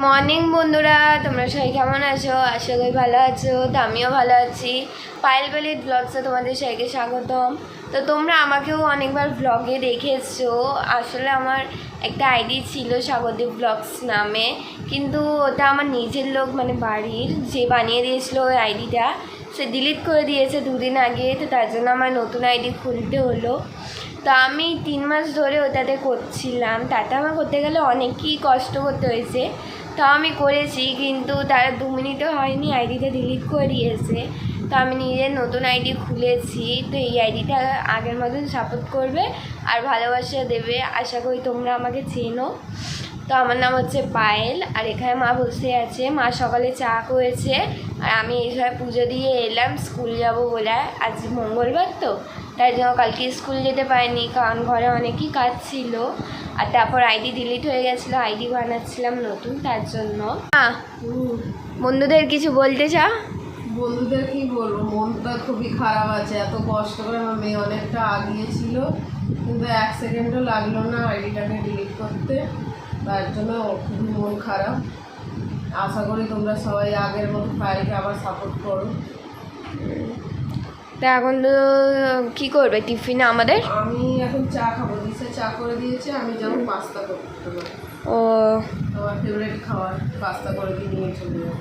Morning বন্ধুরা, তোমরা সবাই কেমন আছো? আশা করি ভালো আছো। তো আমিও ভালো আছি। পায়েল পালিত ব্লগসে তোমাদের সবাইকে স্বাগতম। তো তোমরা আমাকেও অনেকবার ব্লগে দেখেছো। আসলে আমার একটা আইডি ছিল স্বাগতিক ব্লগস নামে, কিন্তু ওটা আমার নিজের লোক মানে বাড়ির যে বানিয়ে দিয়েছিল ওই আইডিটা, সে ডিলিট করে দিয়েছে দুদিন আগে। তো তার জন্য আমার নতুন আইডি খুলতে হলো। তো আমি 3 মাস ধরে ওটাতে করছিলাম, তাতে আমার করতে গেলে অনেকই কষ্ট করতে হয়েছে। তাও আমি করেছি, কিন্তু তারা 2 মিনিটও হয়নি আইডিটা ডিলিট করে দিয়েছে। তো আমি নিজের নতুন আইডি খুলেছি। তো এই আইডিটা আগের মতন সাপোর্ট করবে আর ভালোবাসা দেবে, আশা করি তোমরা আমাকে চেনো। তো আমার নাম হচ্ছে পায়েল, আর এখানে মা বসে আছে। মা সকালে চা করেছে, আর আমি এই সময় পুজো দিয়ে এলাম স্কুল যাব বলে। আজ মঙ্গলবার তো, তাই জন্য কালকে স্কুল যেতে পারিনি, কারণ ঘরে অনেকই কাজ ছিল। আর তারপর আইডি ডিলিট হয়ে গেছিলো, আইডি বানাচ্ছিলাম নতুন, তার জন্য। বন্ধুদের কিছু বলতে চাও? বন্ধুদের কি বলবো, মনটা খুবই খারাপ আছে। এত কষ্ট করে আমার মেয়ে অনেকটা আগিয়েছিল, কিন্তু 1 সেকেন্ডও লাগলো না আইডিটাকে ডিলিট করতে। তার জন্য খুবই মন খারাপ। আশা করি তোমরা সবাই আগের মতো ফাইলকে আবার সাপোর্ট করো। তা এখন তো কী করবে টিফিনে আমাদের? আমি এখন চা খাবো, দিশে চা করে দিয়েছে, আমি যাবো পাস্তা করতে। ও, আমার ফেভারিট খাবার পাস্তা করে দিয়ে নিয়ে চলে যাবো।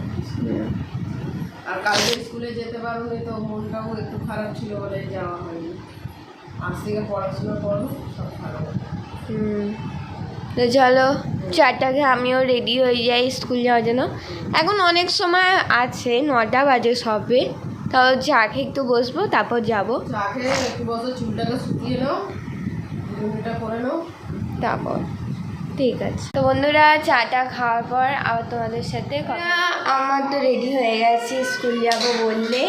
আর কালকে স্কুলে যেতে পারোনি, তো মনটাও একটু খারাপ ছিল বলে যাওয়া হয়নি। আজ থেকে পড়াশোনা করো, সব ভালো। তো চলো 4টাকে আমিও রেডি হয়ে যাই স্কুল যাওয়ার জন্য। এখন অনেক সময় আছে, 9টা বাজে সবে। তাও চা খেয়ে একটু বসবো, তারপর যাবো। চা খেয়ে একটু বসে চুলটাকে শুকিয়ে নাও, ঘুমটা করে নাও, তারপর ঠিক আছে। তো বন্ধুরা, চাটা খাওয়ার পর আবার তোমাদের সাথে কথা। আমার তো রেডি হয়ে গেছি স্কুল যাব বললে।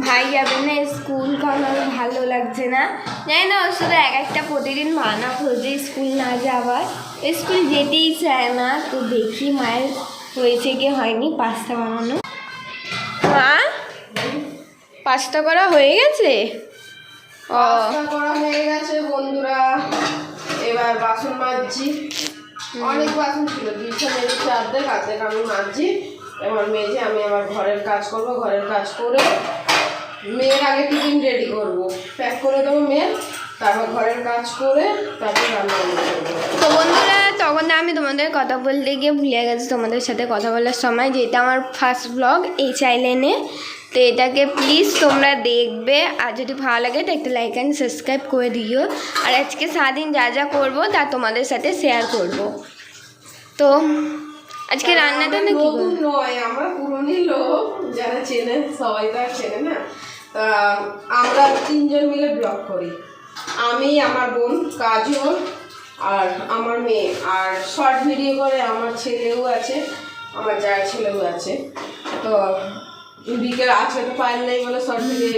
ভাই যাবে না স্কুল, কারণ আমার ভালো লাগছে না। জানি না, ওর শুধু একটা প্রতিদিন মানা খোঁজে স্কুল না যাওয়ার, স্কুল যেতেই চায় না। তো দেখি মায়ের হয়েছে কি হয়নি পাস্তা বানানো। মা, পাস্তা করা হয়ে গেছে? পাস্তা করা হয়ে গেছে বন্ধুরা। এবার বাসন মাজছি, অনেক বাসন ছিল, দিয়েছে মেজেছে অর্ধেক আমি মাজছি। এবার মেজে আমি আবার ঘরের কাজ করব। ঘরের কাজ করে মেয়ের আগে টিফিন রেডি করব, প্যাক করে দেবো মেয়ের, তারপর ঘরের কাজ করে তারপর রান্না করবো। তো বন্ধুরা, তখন আমি তোমাদের কথা বলতে গিয়ে ভুলে গেছি তোমাদের সাথে কথা বলার সময়, যেটা আমার ফার্স্ট ব্লগ এই চ্যানেলে। তো এটাকে প্লিজ তোমরা দেখবে, আর যদি ভালো লাগে তো একটা লাইক অ্যান্ড সাবস্ক্রাইব করে দিও। আর আজকে সারাদিন যা যা করবো তা তোমাদের সাথে শেয়ার করব। তো আজকে রান্নাটা না কি নয়, আমরা পুরনো লোক, যারা চেনে সবাই তো আর চেনে না। তা আমরা 3 জন মিলে ব্লগ করি, আমি, আমার বোন কাজল আর আমার মেয়ে। আর শর্ট ভিডিও করে আমার ছেলেও আছে, আমার যার ছেলেও আছে। তো বিকেল আজকে তো পাইল নেই বলে শর্ট ভিডিও,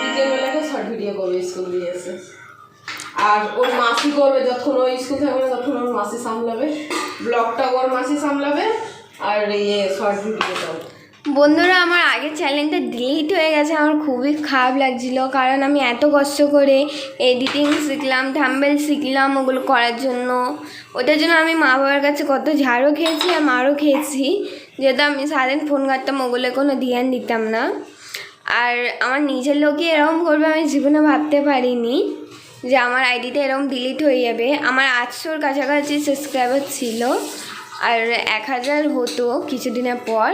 বিকেলবেলাকে শর্ট ভিডিও করবে স্কুল দিয়ে এসে। আর ওর মাসি করবে, যতক্ষণ ওই স্কুল থাকবে না ততক্ষণ ওর মাসি সামলাবে ব্লগটা, ওর মাসি সামলাবে, আর শর্ট ভিডিওটাও। বন্ধুরা, আমার আগের চ্যানেলটা ডিলিট হয়ে গেছে, আমার খুবই খারাপ লাগছিল। কারণ আমি এত কষ্ট করে এডিটিং শিখলাম, থাম্বনেল শিখলাম ওগুলো করার জন্য। ওটার জন্য আমি মা বাবার কাছে কত ঝাড়ও খেয়েছি আর মারও খেয়েছি, যেহেতু আমি সারাদিন ফোন ঘাটতাম, ওগুলো কোনো ধ্যান দিতাম না। আর আমার নিজের লোকই এরকম করবে আমি জীবনে ভাবতে পারিনি যে আমার আইডিটা এরকম ডিলিট হয়ে যাবে। আমার 800-র কাছাকাছি সাবস্ক্রাইবার ছিল, আর 1000 হতো কিছুদিনের পর।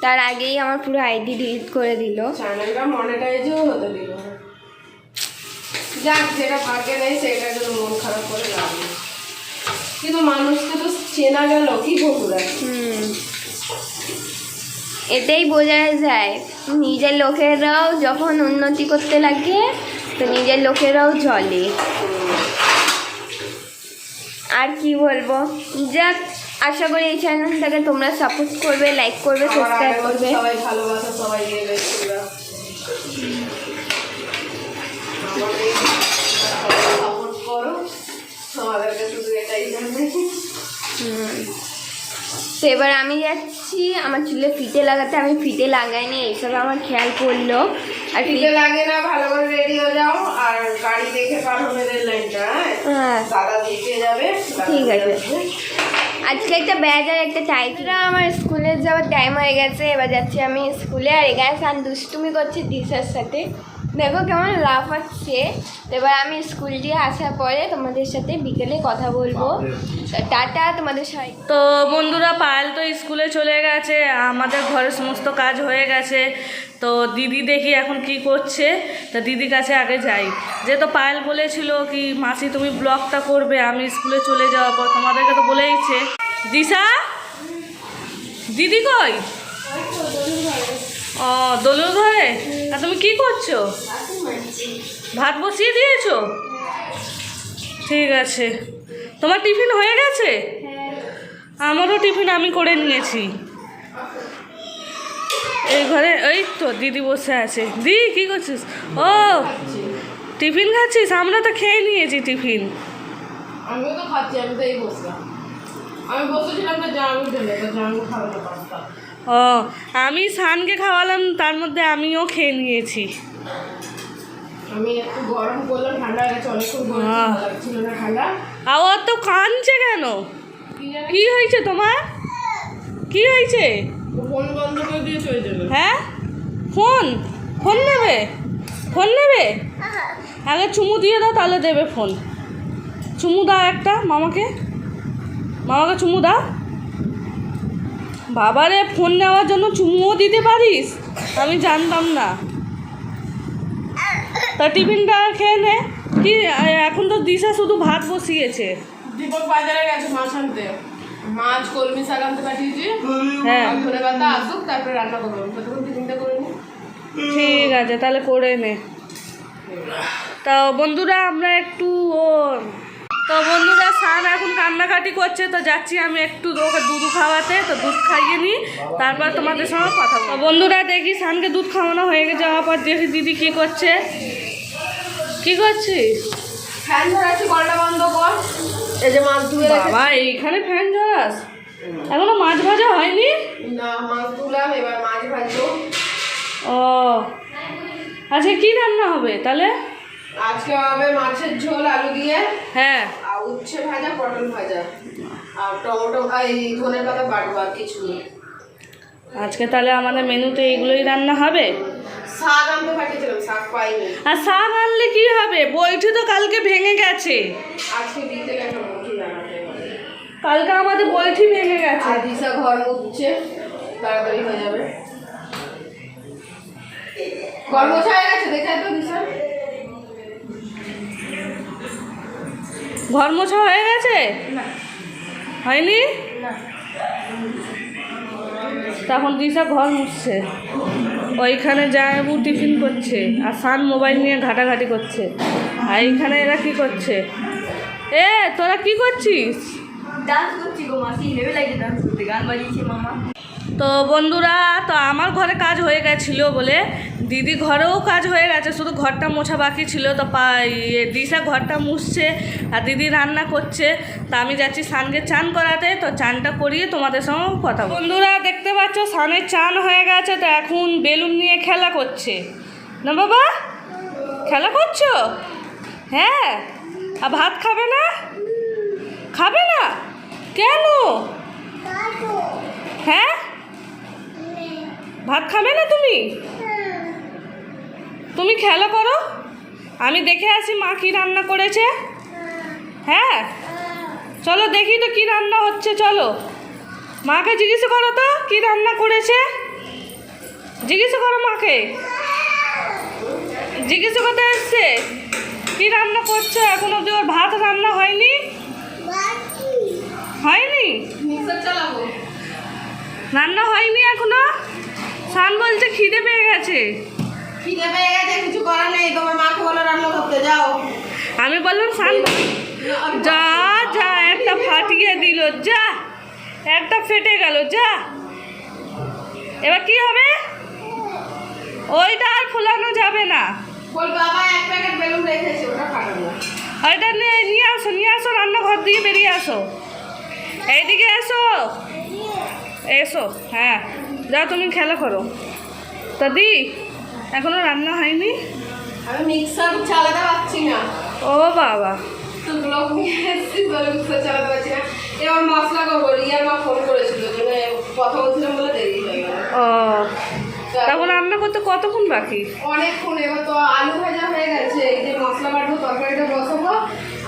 তার আগেই আমার পুরো আইডি ডিলিট করে দিল। চ্যানেলটা মনিটাইজও হতে দিল না। যাক, যেটা ভাগ্যে নেই সেটা জন্য মন খারাপ করে লাগবে, কিন্তু মানুষকে তো চেনা গেল কি বলবো। এটাই বোঝা যায়, নিজের লোকেরাও যখন উন্নতি করতে লাগে তো নিজের লোকেরাও চলে। আর কি বলবো, যাক, আশা করি এই চ্যানেলটাকে তোমরা সাপোর্ট করবে, লাইক করবে, সাবস্ক্রাইব করবে। সবাই ভালোবাসা, সবাই দেবে, সাপোর্ট করো, আমাদেরকে শুধু এটাই জানবে। তো এবার আমি যাচ্ছি আমার চুলে ফিতে লাগাতে, আমি ফিতে লাগাইনি, এইসব আমার খেয়াল করলো। আর ফিতে লাগে না, ভালো করে রেডি হয়ে যাও আর গাড়ি দেখে পার হবে রেল লাইনটা। হ্যাঁ দাদা দেখে যাবে। ঠিক আছে। আজকে একটা ব্যাজ আর একটা টাইটরা আমার স্কুলে যাওয়ার টাইম হয়ে গেছে, এবার যাচ্ছি আমি স্কুলে। আর এখানে সান দুষ্টুমি করছে দিশার সাথে, দেখো কেমন লাফাচ্ছে। তো এবার আমি স্কুল দিয়ে আসার পরে তোমাদের সাথে বিকেলে কথা বলবো। টাটা তোমাদের সবাই। তো বন্ধুরা, পায়েল তো স্কুলে চলে গেছে, আমাদের ঘরের সমস্ত কাজ হয়ে গেছে। তো দিদি দেখি এখন কি করছে, তা দিদির কাছে আগে যাই। যেহেতু পায়েল বলেছিল কি মাসি তুমি ব্লগটা করবে আমি স্কুলে চলে যাওয়ার পর, তোমাদেরকে তো বলেইছে। দিশা, দিদি কই? ও দোলুর ঘরে। আর তুমি কি করছো? ভাত বসিয়ে দিয়েছো? ঠিক আছে। তোমার টিফিন হয়ে গেছে? আমারও টিফিন আমি করে নিয়েছি। এই ঘরে এই তো দিদি বসে আছে। দি কি করছিস? ও টিফিন খাচ্ছিস? আমরা তো খেয়ে নিয়েছি টিফিন। আমিও তো খাচ্ছি, আমি তো এই বসলাম। আমি বসেছিলাম তো জামু ঢেলে, তো জামু খাওয়াতে পারতাম। ও আমি সানকে খাওয়ালাম, তার মধ্যে আমিও খেয়ে নিয়েছি। আমি একটু গরম করলাম, ঠান্ডা হয়ে গেছে, অনেকক্ষণ গরম লাগছিল না ঠান্ডা। আবার তো কাঁদছে কেন? কি জানি কি হয়েছে তোমার? কি হয়েছে? ফোন বন্ধ করে দিয়ে চলে যাবে। হ্যাঁ ফোন ফোন নেবে? ফোন নেবে? আগে চুমু দিয়ে দাও, তাহলে দেবে ফোন। চুমু দাও একটা মামাকে, মামাকে চুমু দাও। বাবারে ফোন নেওয়ার জন্য চুমুও দিতে পারিস? আমি জানতাম না। তা টিফিনটা খেয়ে নে। কি এখন তো দিশা শুধু ভাত বসিয়েছে। দীপক বাজারে গেছে মাছ আনতে, মাছ কলমি শাক আনতে পাঠিয়েছি। হ্যাঁ ধরে পাতা আসুক, তারপরে রান্না করবো। ততক্ষণ টিফিনটা করে নি। ঠিক আছে, তাহলে করে নে। তা বন্ধুরা আমরা একটু তো বন্ধুরা সান এখন কান্নাকাটি করছে, তো যাচ্ছি আমি একটু ওকে দুধ খাওয়াতে। তো দুধ খাইয়ে নিই, তারপর তোমাদের সঙ্গে কথা বলবো। বন্ধুরা দেখি সানকে দুধ খাওয়ানো হয়ে যাওয়ার পর দেখি দিদি কি করছে। কি করছিস? ফ্যান ধরাচ্ছি, কলটা বন্ধ কর। এই যে মাছ ধুয়ে রেখেছি। বাবা এইখানে ফ্যান ঝরাস? এখনো মাছ ভাজা হয়নি? না, মাছ ধুলাম, এবার মাছ ভাজবো। ও আজকে কি রান্না হবে তাহলে? আজকে হবে মাছের ঝোল আলু দিয়ে, হ্যাঁ আর উচ্ছে ভাজা, পটল ভাজা, আর টমেটো, এই ধনের পাতা বাটবো, আর কিছু নেই। আজকে তাহলে আমাদের মেনুতে এইগুলোই রান্না হবে। শাক আনতে পাঠিয়েছিলাম, শাক পাইনি। আর শাক আনলে কি হবে? বইটি তো কালকে ভেঙে গেছে। আজকে বিকেলে একটা মুঠি বানাতে হবে। কালকে আমাদের বইটি ভেঙে গেছে। আর দিশা ঘর মুছছে, তাড়াতাড়ি হয়ে যাবে। ঘর মোছা হয়ে গেছে, দেখে তো দিশা। ঘর মোছা হয়ে গেছে? হয়নি? তখন দিশা ঘর মুছছে, ওইখানে জায়বু টিফিন করছে, আর সান মোবাইল নিয়ে ঘাটাঘাটি করছে। আর এইখানে এরা কি করছে? এ তোরা কি করছিস? ডান্স করছি গো মাসি, হেভি লাগে ডান্স করতে, গান বাজিয়েছে মামা। তো বন্ধুরা, তো আমার ঘরে কাজ হয়ে গেছিলো বলে দিদি ঘরেও কাজ হয়ে গেছে, শুধু ঘরটা মোছা বাকি ছিল। তো দিশা ঘরটা মুছছে আর দিদি রান্না করছে। তা আমি যাচ্ছি সানকে চান করাতে, তো চানটা করিয়ে তোমাদের সঙ্গে কথা বলবো। বন্ধুরা দেখতে পাচ্ছ সানের চান হয়ে গেছে, তো এখন বেলুন নিয়ে খেলা করছে না বাবা? খেলা করছো? হ্যাঁ। আর ভাত খাবে না? খাবে না কেন? হ্যাঁ ভাত খাবে না তুমি? তুমি খেলা করো, আমি দেখে আসি মা কি রান্না করেছে। হ্যাঁ চলো দেখি তো কি রান্না হচ্ছে। চলো মাকে জিজ্ঞেস করো তো কি রান্না করেছে। জিজ্ঞেস করো মাকে, জিজ্ঞেস করতে এসছে কি রান্না করছে। এখন অব্দি ওর ভাত রান্না হয়নি? হয়নি? রান্না হয়নি এখনো? সান বলছে খিদে পেয়ে গেছে। খিদে পেয়ে গেছে, কিছু করার নেই, তোমার মাকে বলো রান্না করতে যাও। আমি বললাম সান যা যা, একটা ফাটিয়ে দিল, যা একটা ফেটে গেল, যা। এবার কি হবে? ওইটা আর ফোলানো যাবে না। বল বাবা এক প্যাকেট বেলুন রেখেছে, ওটা ফাটাবো। ওইটা নিয়ে আসো, নিয়ে আসো, রান্নাঘর দিয়ে বেরিয়ে আসো, এইদিকে আসো। এসো, হ্যাঁ যাও তুমি খেলা করো। তা দি এখনো রান্না হয়নি? আমি মিক্সার চালাতে পারছি না, ও বাবা, তো ব্লগ নিয়ে এসেছি বলে মিক্সার চালাতে পারছি না। এবার মশলা করবো, রিয়ার মা ফোন করেছিল, জন্য কথা বলছিলাম বলে দেরি হয়ে গেল। ও তখন রান্না করতে কতক্ষণ বাকি? অনেকক্ষণ। এবার তো আলু ভাজা হয়ে গেছে, এই যে মশলা বাটবো, তরকারিটা বসাবো,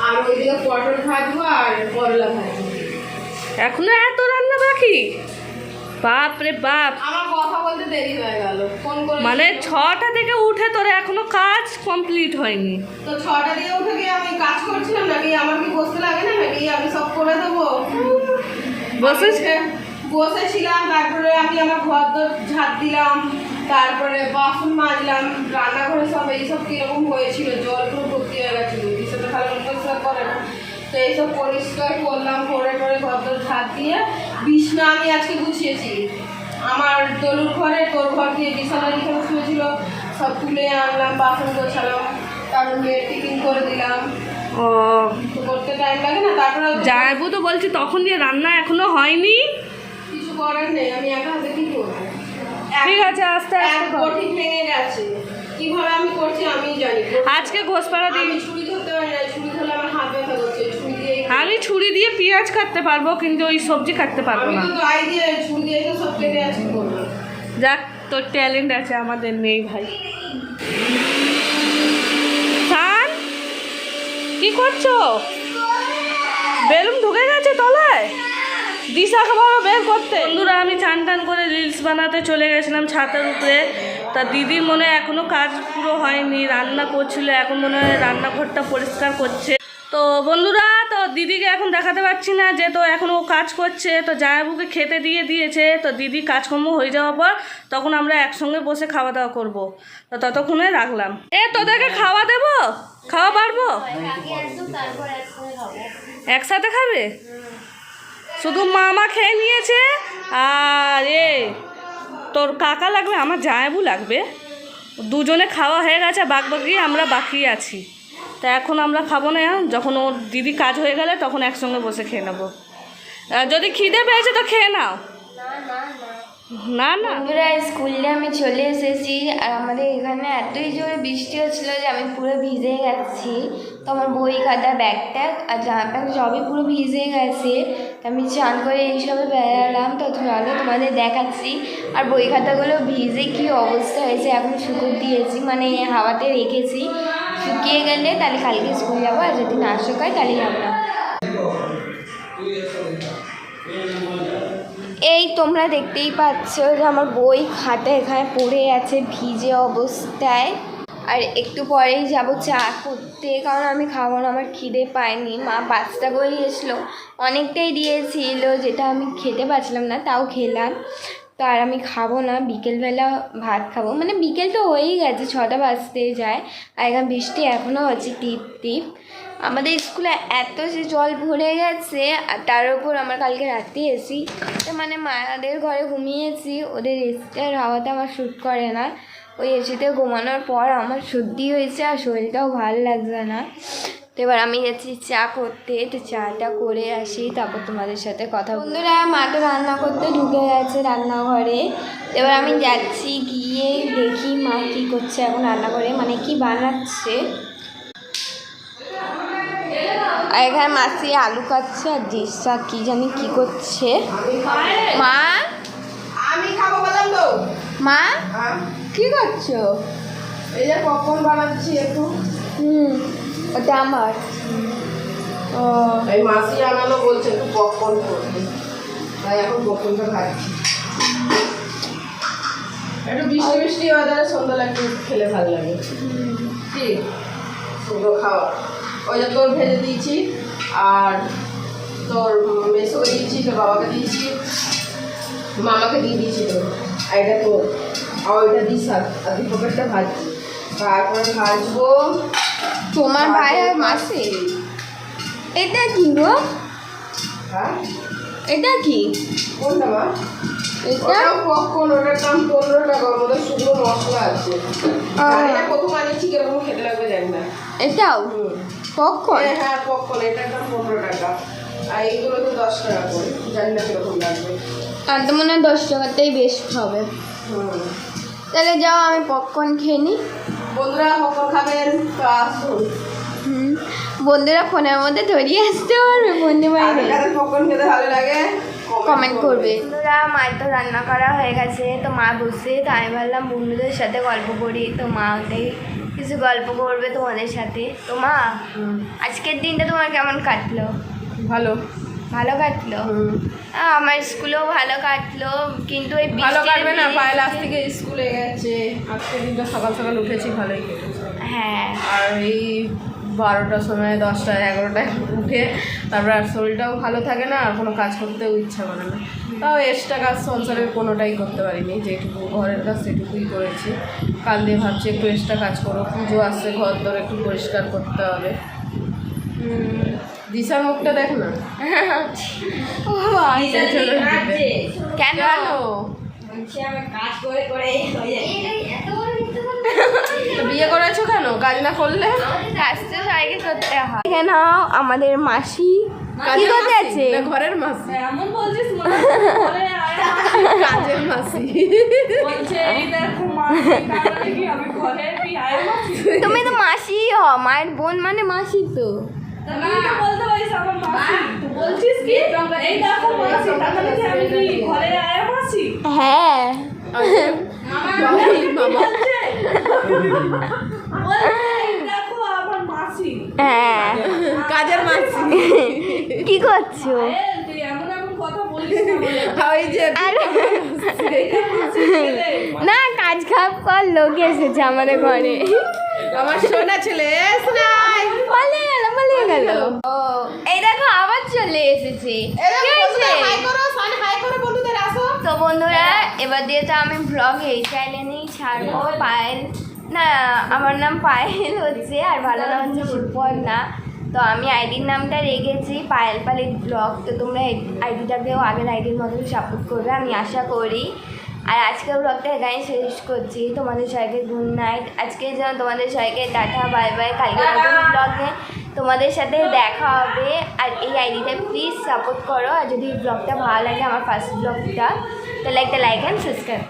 আর ওইদিকে পটল ভাজবো আর করলা ভাজবো। এখনো এত রান্না বাকি? বাপ রে বাপ, আমার কথা বলতে দেরি হয়ে গেল, ফোন করে মানে 6টা থেকে উঠে তোর এখনো কাজ কমপ্লিট হয়নি? তো 6টা দিয়ে উঠে গিয়ে আমি কাজ করছিলাম নাকি? আমার কি বসতে লাগে না নাকি? আমি সব করে দেবো। বসেছিলাম, তারপরে আমি আমার ঘর দর ঝাড় দিলাম, তারপরে বাসন মাজলাম, রান্নাঘরে সব এইসব কিরকম হয়েছিল, জল পুরো ভর্তি হয়ে গেছিলো, বিষয়টা ভালো পরিষ্কার করে না, তো এইসব পরিষ্কার করলাম, করে ঘর দর ঝাড় দিয়ে বিছনা আমি আজকে গুছিয়েছি। আমার দলুর ঘরে, তোর ঘর দিয়ে বিছানা যেখানে শুয়েছিল সব তুলে আনলাম, বাসন গোছালাম, তারপর মেয়ের টিফিন করে দিলাম। ও তো করতে টাইম লাগে না, তারপরে যাইবো তো বলছি, তখন দিয়ে রান্না এখনো হয়নি। কিছু করার নেই, আমি একা হাতে কি করবো? ঠিক আছে, আস্তে আস্তে কর। ঠিক ভেঙে গেছে, কিভাবে আমি করছি আমি জানি। আজকে ঘোষপাড়া আমি দিই। ছুরি ধরতে পারি না, ছুরি ধরলে আমার হাত ব্যথা করছে, ছুরি দিয়ে আমি ছুরি দিয়ে পেঁয়াজ কাটতে পারবো, কিন্তু ওই সবজি কাটতে পারবো আমি না। তো দই দিয়ে ছুরি দিয়ে তো সব কেটে আছি করবো। যাক, তোর ট্যালেন্ট আছে, আমাদের নেই ভাই। সান, কি করছো? বেলুন ঢুকে গেছে তলায়, দিশাকে বলো বের করতে। বন্ধুরা, আমি চান টান করে রিলস বানাতে চলে গেছিলাম ছাদের উপরে। তা দিদির মনে হয় এখনও কাজ পুরো হয়নি, রান্না করছিল, এখন মনে হয় রান্নাঘরটা পরিষ্কার করছে। তো বন্ধুরা, তো দিদিকে এখন দেখাতে পারছি না, যে তো এখন ও কাজ করছে, তো জামাইবাবুকে খেতে দিয়েছে। তো দিদি কাজকর্ম হয়ে যাওয়ার পর তখন আমরা একসঙ্গে বসে খাওয়া দাওয়া করবো। তো ততক্ষণে রাখলাম। তোদেরকে খাওয়া দেবো? খাওয়া পারবো? একসাথে খাবে? শুধু মামা খেয়ে নিয়েছে, আর তোর কাকা লাগবে, আমার জামাইবাবু লাগবে, দুজনে খাওয়া হয়ে গেছে, বাকি আমরা বাকি আছি। তা এখন আমরা খাবো না, যখন ওর দিদি কাজ হয়ে গেলে তখন একসঙ্গে বসে খেয়ে নেবো। যদি খিদে পেয়েছে তো খেয়ে নাও। না না বন্ধুরা, স্কুলে আমি চলে এসেছি, আর আমাদের এখানে এতই জোরে বৃষ্টি হচ্ছিলো যে আমি পুরো ভিজে গেছি। তো আমার বই খাতা, ব্যাগ ট্যাগ আর জামা প্যান্ট সবই পুরো ভিজে গেছে। তো আমি চান করে এইসবে বেড়ালাম, তো চলো তোমাদের দেখাচ্ছি। আর বই খাতাগুলো ভিজে কী অবস্থা হয়েছে, এখন শুকোতে দিয়েছি, মানে হাওয়াতে রেখেছি, শুকিয়ে গেলে তাহলে কালকে স্কুল যাবো, আর যদি না শুকায় তাহলে যাবো না। এই তোমরা দেখতেই পাচ্ছ যে আমার বই খাতা এখানে পড়ে আছে ভিজে অবস্থায়। আর একটু পরেই যাব চা করতে, কারণ আমি খাবো না, আমার খিদে পায়নি। মা পাস্তা করে দিয়েছিলো, অনেকটাই দিয়েছিল, যেটা আমি খেতে পারছিলাম না, তাও খেলাম। তো আর আমি খাবো না, বিকেলবেলা ভাত খাবো, মানে বিকেল তো হয়েই গেছে, 6টা বাজতে যায়, আর এখানে বৃষ্টি এখনও হচ্ছে টিপ টিপ। আমাদের স্কুলে এত যে জল ভরে গেছে, আর তার উপর আমার কালকে রাতে এসি, মানে মায়েদের ঘরে ঘুমিয়েছি, ওদের এসিটার হাওয়াতে আমার শ্যুট করে না। ওই এসিতে ঘুমানোর পর আমার সর্দি হয়েছে, আর শরীরটাও ভালো লাগছে না। তো এবার আমি যাচ্ছি চা করতে, তো চাটা করে আসি, তারপর তোমাদের সাথে কথা। বন্ধুরা, মা তো রান্না করতে ঢুকে গেছে রান্নাঘরে। এবার আমি যাচ্ছি, গিয়ে দেখি মা কী করছে এখন রান্নাঘরে, মানে কি বানাচ্ছে। আর এখানে মাসি আলু কাটছে, আর দিশা কি জানি কি করছে। মা, আমি খাবো বললাম তো। মা কি করছো? এই যে পপকর্ন বানাচ্ছি একটু। ওটা আমার। ও, এই মাসি আনালো, বলছে একটু পপকর্ন করতে, তাই এখন পপকর্নটা খাচ্ছি। একটু বৃষ্টি বৃষ্টি ওয়েদারে সন্ধ্যাবেলা একটু খেলে ভালো লাগে। ঠিক সুন্দর খাওয়া। ওই যে তোর ভেজে দিয়েছি, আর তোর মেসোকে দিয়েছি, তোর বাবাকে দিয়েছি, মামাকে দিয়ে দিয়েছি তোর, আর এটা তোর, আর ওইটা দিস, আর দীপকেরটা ভাজছি, তারপরে ভাজবো তোমার ভাই আর মাসি। এটা কি গো? হ্যাঁ, এটা কি? কোনটা মা? এটা পপকর্ন, ওটার দাম 15 টাকা, ওর মধ্যে শুকনো মশলা আছে। জানি না প্রথম আনিয়েছি কিরকম খেতে লাগবে জানি না। এটাও পপকর্ন? হ্যাঁ পপকর্ন, এটার দাম 15 টাকা, আর এইগুলো তো 10 টাকা করে, জানি না কিরকম লাগবে। আর তো মনে হয় 10 টাকাতেই বেস্ট হবে। তাহলে যাও আমি পপকর্ন খেয়ে নিই। বন্ধুরা পপকর্ন খাবেন তো আসুন। বন্ধুরা ফোনের মধ্যে ধরিয়ে আসতে পারবে বন্ধু বাইরে কাদের পপকর্ন খেতে ভালো লাগে কমেন্ট করবে। বন্ধুরা মায়ের তো রান্না করা হয়ে গেছে, তো মা বসে, তো আমি ভাবলাম বন্ধুদের সাথে গল্প করি, তো মা ওটাই কিছু গল্প করবে তোমাদের সাথে। তো মা আজকের দিনটা তোমার কেমন কাটলো? ভালো ভালো কাটলো? আমার স্কুলেও ভালো কাটলো, কিন্তু এই ভালো বৃষ্টির কাটবে না, দিনে- পায়েল আজ থেকে স্কুলে গেছে। আজকের দিনটা সকাল সকাল উঠেছি, ভালোই কেটেছে। হ্যাঁ আর এই 12টার সময় 10টা 11টায় উঠে তারপর আর শরীরটাও ভালো থাকে না, আর কোনো কাজ করতেও ইচ্ছা করে না। তাও এক্সট্রা কাজ সংসারের কোনোটাই করতে পারিনি, যেটুকু ঘরের কাজ সেটুকুই করেছি। কাল দিয়ে ভাবছি একটু এক্সট্রা কাজ করো, পুজো আসছে, ঘর দর একটু পরিষ্কার করতে হবে। দিশার মুখটা দেখ না। কেন? তো বিয়ে করেছো কেন? কাজ না করলে? কাজ তো সবাইকে করতে হয়। কেন আমাদের মাসি কি করতে আছে? না ঘরের মাসি, এমন বলছিস মনে হচ্ছে ঘরে আয়া মাসি। কাজের মাসি। বলছে এই দেখো মাসি, তার মানে কি আমি ঘরে কি আয়া মাসি? তুমি তো মাসি হ, মায়ের বোন মানে মাসি তো। তা তুই তো বলতে পারিস আমার মাসি, তুই বলছিস কি এই দেখো মাসি, তার মানে কি আমি কি ঘরে আয়া মাসি? হ্যাঁ মামা বলছে এই দেখো আমার মাসি। হ্যাঁ কাজের মাসি। কি করছো? তুই এমন এমন কথা বলিস না বলে। ওই যে না কাজ খারাপ কর লোক এসেছে আমাদের ঘরে। আমার সোনা ছেলে এসলাই পালিয়ে গেল। ও এই দেখো আবার চলে এসেছে। কি হয়েছে? হাই করো বন্ধুদের, আসো। তো বন্ধুরা এবার দিয়ে তো আমি ব্লগ এই চ্যানেলেই ছাড়বো। পায়েল না, আমার নাম পায়েল হচ্ছে, আর ভালো নাম হচ্ছে সুপর্ণা। তো আমি আইডির নামটা রেখেছি পায়েল পালিত ব্লগ। তো তোমরা আইডিটাকেও আগের আইডির মতন সাপোর্ট করবে আমি আশা করি। আর আজকের ব্লগটা এখানে শেষ করছি। তোমাদের সবাইকে গুড নাইট। আজকের জন্য তোমাদের সবাইকে টাটা বাই বাই। কালকে নতুন ব্লগে তোমাদের সাথে দেখা হবে। আর এই আইডিটা প্লিজ সাপোর্ট করো। আর যদি ব্লগটা ভালো লাগে, আমার ফার্স্ট ব্লগটা, তাহলে একটা লাইক অ্যান্ড সাবস্ক্রাইব।